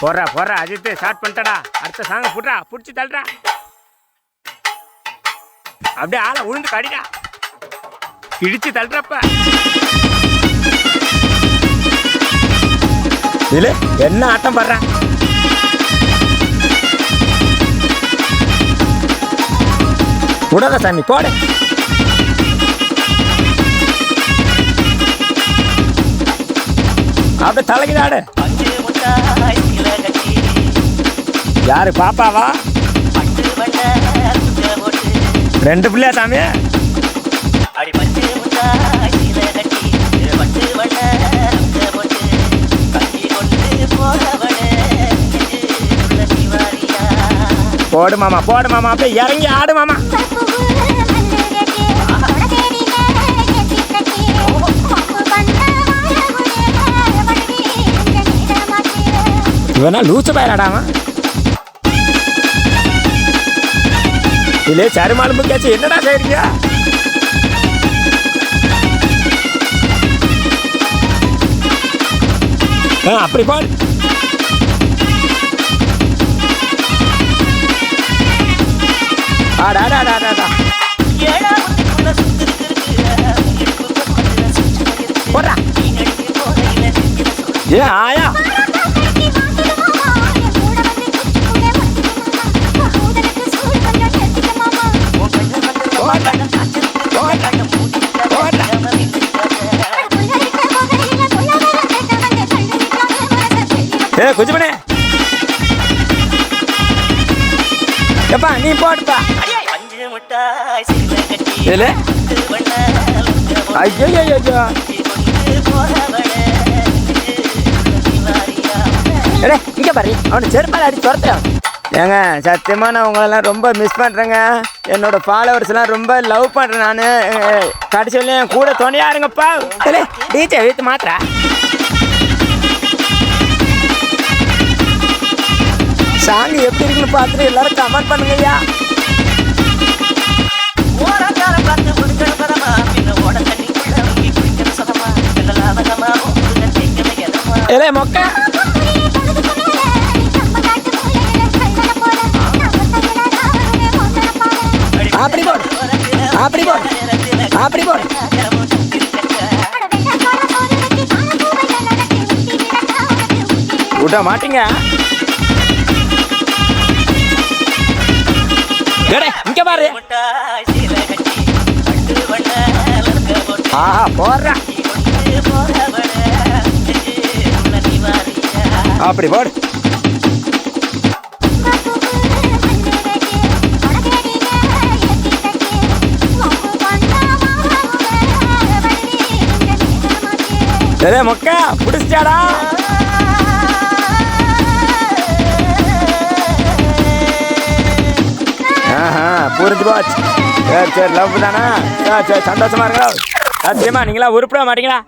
போடுறா அஜித் ஸ்டார்ட் பண்ணிட்டடா. அடுத்த சாங்க புட்றா, பிடிச்சி தள்ளுறா. அப்படியே ஆளை உழுந்து கடிடா, கிழிச்சு தள்ளுறப்ப. இல்ல என்ன ஆட்டம் படுற. விடாத சாமி, போடு. அப்படியே தலைக்கிடாடு. யாரு பாப்பாவா? 2 பிள்ளையா சாமி? போடு மாமா, அப்படியே இறங்கி ஆடு மாமா. இவனா லூச்ச பயலாடாமா. இல்லே சருமாலும் கேச்சு என்னடா செய்றீங்க? அப்படி போடு. ஆடாடாடாடா போடா. ஏ ஆயா கொஞ்சம் பண்ணே. எப்பா நீ போடுப்பா. இங்க பாரு, அவனை செருப்பால் அடி துரத்துறான். ஏங்க சத்தியமா நான் உங்களெல்லாம் ரொம்ப மிஸ் பண்ணுறேங்க. என்னோட ஃபாலோவர்ஸ்லாம் ரொம்ப லவ் பண்ணுறேன் நான். கடைசியில் என் கூட துணையா இருங்கப்பா. இல்லை டீச்சர் வீட்டு மாத்திரா. சாங் எப்படி இருக்குன்னு பார்த்துட்டு எல்லாரும் கமெண்ட் பண்ணுங்க ஐயா. ஏலே மொக்க அப்படி போடு, அப்படி போடு, அப்படி போடு. விட மாட்டீங்க. இங்க பாரு. ஆஹா போடுறா. அப்படி போடு. மொக்கா புடிச்சாடா. புரிஞ்சு போச்சு. சரி லவ் தானா? சரி சந்தோஷமா இருக்கா? சத்தியமா நீங்களா உருப்பிட மாட்டீங்களா?